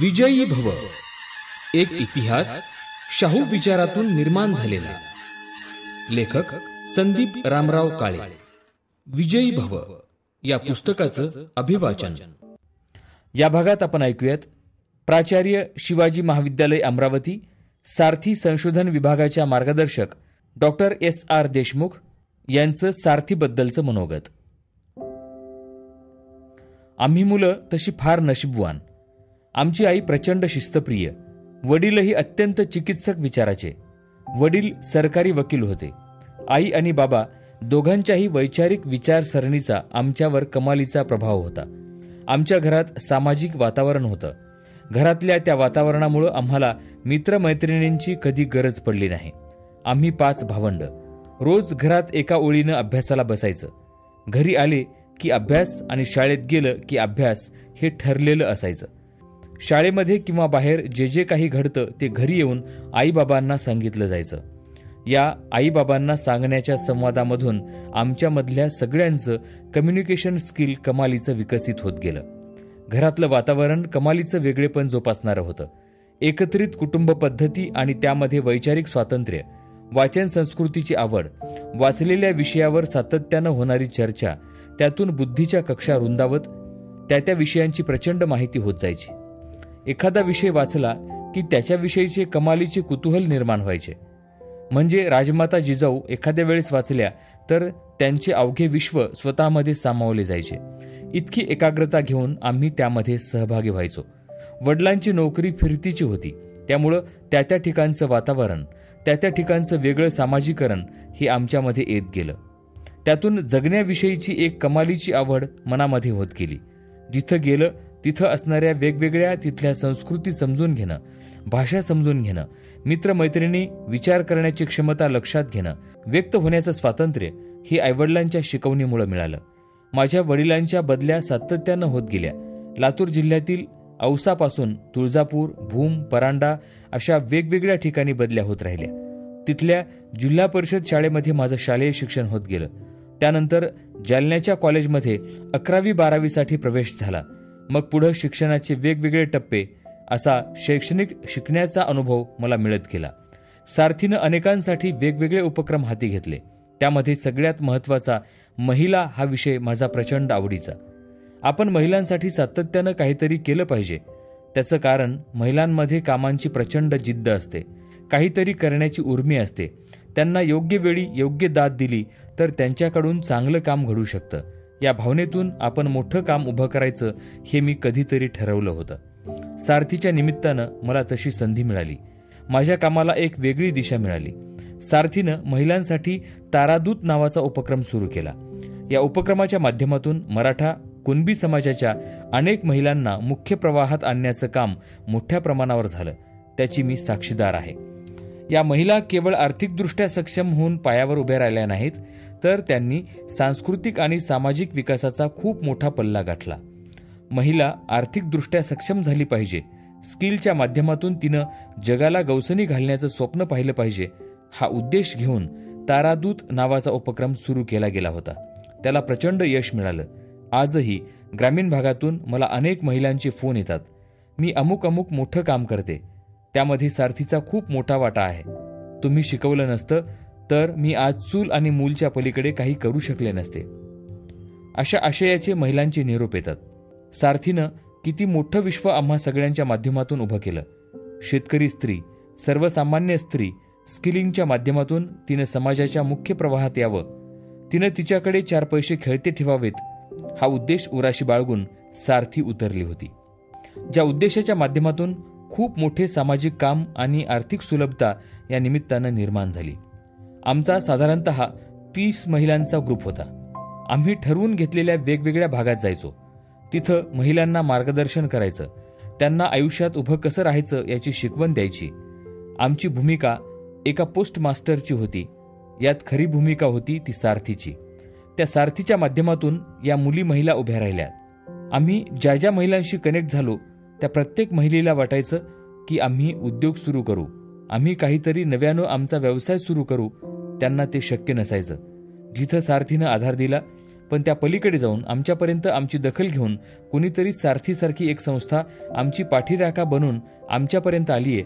विजयी भव, एक इतिहास शाहू विचारातून निर्माण झालेला. लेखक संदीप रामराव काळे. विजयी भव या पुस्तकाचं अभिवाचन. या भागात आपण ऐकूयात प्राचार्य शिवाजी महाविद्यालय अमरावती सारथी संशोधन विभागाच्या मार्गदर्शक डॉक्टर S.R. देशमुख यांचं सारथीबद्दलचं मनोगत. आम्ही मुलं तशी फार नशीबवान. आमची आई प्रचंड शिस्तप्रिय, वडीलही अत्यंत चिकित्सक विचाराचे. वडील सरकारी वकील होते. आई आणि बाबा दोघांच्याही वैचारिक विचारसरणीचा आमच्यावर कमालीचा प्रभाव होता. आमच्या घरात सामाजिक वातावरण होतं. घरातल्या त्या वातावरणामुळं आम्हाला मित्रमैत्रिणींची कधी गरज पडली नाही. आम्ही 5 भावंड. रोज घरात एका ओळीनं अभ्यासाला बसायचं. घरी आले की अभ्यास आणि शाळेत गेलं की अभ्यास हे ठरलेलं असायचं. शाळेमध्ये किंवा बाहेर जे जे काही घडतं ते घरी येऊन आईबाबांना सांगितलं जायचं. या आईबाबांना सांगण्याच्या संवादामधून आमच्यामधल्या सगळ्यांचं कम्युनिकेशन स्किल कमालीचं विकसित होत गेलं. घरातलं वातावरण कमालीचं वेगळेपण जोपासणारं होतं. एकत्रित कुटुंब पद्धती आणि त्यामध्ये वैचारिक स्वातंत्र्य, वाचन संस्कृतीची आवड, वाचलेल्या विषयावर सातत्यानं होणारी चर्चा, त्यातून बुद्धीच्या कक्षा रुंदावत त्या विषयांची प्रचंड माहिती होत जायची. एखादा विषय वाचला की त्याच्याविषयीचे कमालीचे कुतूहल निर्माण व्हायचे. म्हणजे राजमाता जिजाऊ एखाद्या वेळेस वाचल्या तर त्यांचे अवघे विश्व स्वतःमध्ये सामावले जायचे. इतकी एकाग्रता घेऊन आम्ही त्यामध्ये सहभागी व्हायचो. वडिलांची नोकरी फिरतीची होती, त्यामुळं त्या ठिकाणचं वातावरण, त्या ठिकाणचं वेगळं सामाजिकरण हे आमच्यामध्ये येत गेलं. त्यातून जगण्याविषयीची एक कमालीची आवड मनामध्ये होत गेली. जिथं गेलं तिथं असणाऱ्या वेगवेगळ्या तिथल्या संस्कृती समजून घेणं, भाषा समजून घेणं, मित्रमैत्रिणी, विचार करण्याची क्षमता लक्षात घेणं, व्यक्त होण्याचं स्वातंत्र्य हे आईवडिलांच्या शिकवणीमुळे मिळालं. माझ्या वडिलांच्या बदल्या सातत्यानं होत गेल्या. लातूर जिल्ह्यातील औसापासून तुळजापूर, भूम, परांडा अशा वेगवेगळ्या ठिकाणी बदल्या होत राहिल्या. तिथल्या जिल्हा परिषद शाळेमध्ये माझं शालेय शिक्षण होत गेलं. त्यानंतर जालन्याच्या कॉलेजमध्ये 11वी-12वीसाठी प्रवेश झाला. मग पुढं शिक्षणाचे वेगवेगळे टप्पे, असा शैक्षणिक शिकण्याचा अनुभव मला मिळत गेला. सारथीनं अनेकांसाठी वेगवेगळे उपक्रम हाती घेतले. त्यामध्ये सगळ्यात महत्त्वाचा महिला हा विषय माझा प्रचंड आवडीचा. आपण महिलांसाठी सातत्यानं काहीतरी केलं पाहिजे. त्याचं कारण महिलांमध्ये कामांची प्रचंड जिद्द असते, काहीतरी करण्याची उर्मी असते. त्यांना योग्य वेळी योग्य दाद दिली तर त्यांच्याकडून चांगलं काम घडू शकतं. या भावनेतून आपण मोठं काम उभं करायचं हे मी कधीतरी ठरवलं होतं. सारथीच्या निमित्तानं मला तशी संधी मिळाली. माझ्या कामाला एक वेगळी दिशा मिळाली. सारथीनं महिलांसाठी तारादूत नावाचा उपक्रम सुरू केला. या उपक्रमाच्या माध्यमातून मराठा, कुणबी समाजाच्या अनेक महिलांना मुख्य प्रवाहात आणण्याचं काम मोठ्या प्रमाणावर झालं. त्याची मी साक्षीदार आहे. या महिला केवळ आर्थिकदृष्ट्या सक्षम होऊन पायावर उभ्या राहिल्या नाहीत, तर त्यांनी सांस्कृतिक आणि सामाजिक विकासाचा खूप मोठा पल्ला गाठला. महिला आर्थिकदृष्ट्या सक्षम झाली पाहिजे, स्किलच्या माध्यमातून तिनं जगाला गवसणी घालण्याचं स्वप्न पाहिलं पाहिजे, हा उद्देश घेऊन तारादूत नावाचा उपक्रम सुरू केला गेला होता. त्याला प्रचंड यश मिळालं. आजही ग्रामीण भागातून मला अनेक महिलांचे फोन येतात. मी अमुक मोठं काम करते, त्यामध्ये सारथीचा खूप मोठा वाटा आहे. तुम्ही शिकवलं नसतं तर मी आज चूल आणि मूलच्या पलीकडे काही करू शकले नसते. अशा आशयाचे महिलांचे निरोप येतात. सारथीनं किती मोठं विश्व आम्हा सगळ्यांच्या माध्यमातून उभं केलं. शेतकरी स्त्री, सर्वसामान्य स्त्री, स्किलिंगच्या माध्यमातून तिनं समाजाच्या मुख्य प्रवाहात यावं, तिनं तिच्याकडे 4 पैसे खेळते ठेवावेत, हा उद्देश उराशी बाळगून सारथी उतरली होती. ज्या उद्देशाच्या माध्यमातून खूप मोठे सामाजिक काम आणि आर्थिक सुलभता या निमित्तानं निर्माण झाली. आमचा साधारणतः 30 महिलांचा ग्रुप होता. आम्ही ठरवून घेतलेल्या वेगवेगळ्या भागात जायचो. तिथं महिलांना मार्गदर्शन करायचं, त्यांना आयुष्यात उभं कसं राहायचं याची शिकवण द्यायची. आमची भूमिका एका पोस्ट मास्टरची होती. यात खरी भूमिका होती ती सारथीची. त्या सारथीच्या माध्यमातून या मुली महिला उभ्या राहिल्या. आम्ही ज्या महिलांशी कनेक्ट झालो त्या प्रत्येक महिलेला वाटायचं की आम्ही उद्योग सुरू करू, आम्ही काहीतरी नव्यानं आमचा व्यवसाय सुरू करू. त्यांना ते शक्य नसायचं. जिथं सारथीनं आधार दिला, पण त्या पलीकडे जाऊन आमच्यापर्यंत आमची दखल घेऊन कोणीतरी सारथीसारखी एक संस्था आमची पाठीराखा बनून आमच्यापर्यंत आलीये,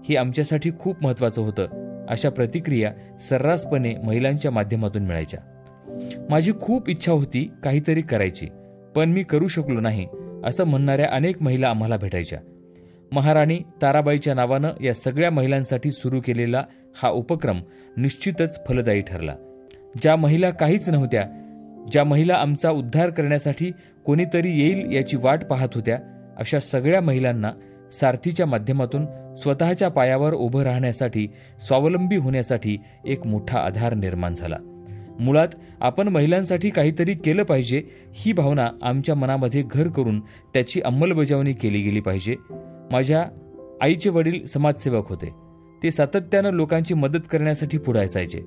हे आमच्यासाठी खूप महत्त्वाचं होतं. अशा प्रतिक्रिया सर्रासपणे महिलांच्या माध्यमातून मिळायच्या. माझी खूप इच्छा होती काहीतरी करायची, पण मी करू शकलो नाही असं म्हणणाऱ्या अनेक महिला आम्हाला भेटायच्या. महाराणी ताराबाईच्या नावानं या सगळ्या महिलांसाठी सुरू केलेला हा उपक्रम निश्चितच फलदायी ठरला. ज्या महिला काहीच नव्हत्या, ज्या महिला आमचा उद्धार करण्यासाठी कोणीतरी येईल याची वाट पाहत होत्या, अशा सगळ्या महिलांना सारथीच्या माध्यमातून स्वतःच्या पायावर उभं राहण्यासाठी, स्वावलंबी होण्यासाठी एक मोठा आधार निर्माण झाला. मुळात आपण महिलांसाठी काहीतरी केलं पाहिजे ही भावना आमच्या मनामध्ये घर करून त्याची अंमलबजावणी केली गेली पाहिजे. माझ्या आईचे वडील समाजसेवक होते. ते सातत्यानं लोकांची मदत करण्यासाठी पुढे असायचे.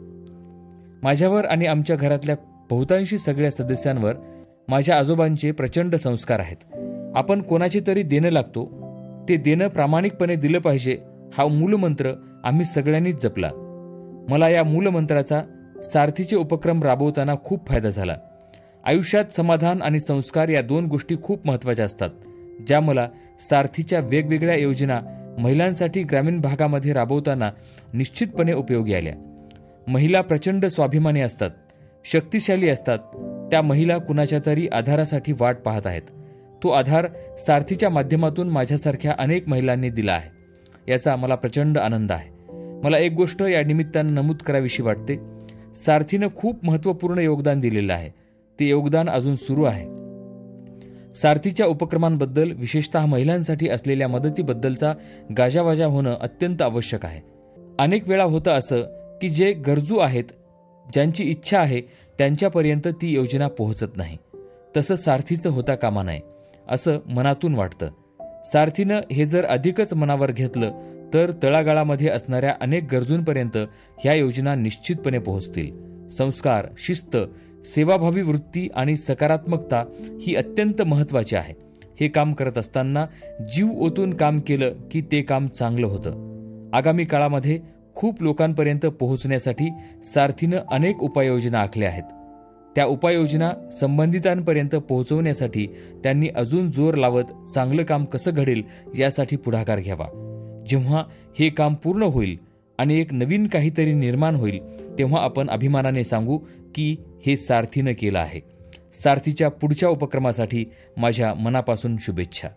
माझ्यावर आणि आमच्या घरातल्या बहुतांशी सगळ्या सदस्यांवर माझ्या आजोबांचे प्रचंड संस्कार आहेत. आपण कोणाचे तरी देणं लागतो, ते देणं प्रामाणिकपणे दिलं पाहिजे, हा मूलमंत्र आम्ही सगळ्यांनीच जपला. मला या मूलमंत्राचा सारथीचे उपक्रम राबवताना खूप फायदा झाला. आयुष्यात समाधान आणि संस्कार या 2 गोष्टी खूप महत्त्वाच्या असतात, ज्या मला सारथीच्या वेगवेगळ्या योजना महिलांसाठी ग्रामीण भागामध्ये राबवताना निश्चितपणे उपयोगी आल्या. महिला प्रचंड स्वाभिमानी असतात, शक्तिशाली असतात. त्या महिला कुणाच्या तरी आधारासाठी वाट पाहत आहेत. तो आधार सारथीच्या माध्यमातून माझ्यासारख्या अनेक महिलांनी दिला आहे. याचा मला प्रचंड आनंद आहे. मला एक गोष्ट या निमित्तानं नमूद करावीशी वाटते. सारथीनं खूप महत्त्वपूर्ण योगदान दिलेलं आहे. ते योगदान अजून सुरू आहे. सारथीच्या उपक्रमांबद्दल, विशेषतः महिलांसाठी असलेल्या मदतीबद्दलचा गाजावाजा होणं अत्यंत आवश्यक आहे. अनेक वेळा होतं असं की जे गरजू आहेत, ज्यांची इच्छा आहे, त्यांच्यापर्यंत ती योजना पोहोचत नाही. तसं सारथीचं होता कामा नये असं मनातून वाटतं. सारथीनं हे जर अधिकच मनावर घेतलं तर तळागाळामध्ये असणाऱ्या अनेक गरजूंपर्यंत ह्या योजना निश्चितपणे पोहोचतील. संस्कार, शिस्त, सेवाभावी वृत्ती आणि सकारात्मकता ही अत्यंत महत्त्वाची आहे. हे काम करत असताना जीव ओतून काम केलं की ते काम चांगलं होतं. आगामी काळामध्ये खूप लोकांपर्यंत पोहोचण्यासाठी सारथीनं अनेक उपाययोजना आखल्या आहेत. त्या उपाययोजना संबंधितांपर्यंत पोहोचवण्यासाठी त्यांनी अजून जोर लावत चांगलं काम कसं घडेल यासाठी पुढाकार घ्यावा. जेव्हा हे काम पूर्ण होईल आणि एक नवीन काहीतरी निर्माण होईल, तेव्हा आपण अभिमानाने सांगू की हे सारथीनं केलं आहे. सारथीच्या पुढच्या उपक्रमासाठी माझ्या मनापासून शुभेच्छा.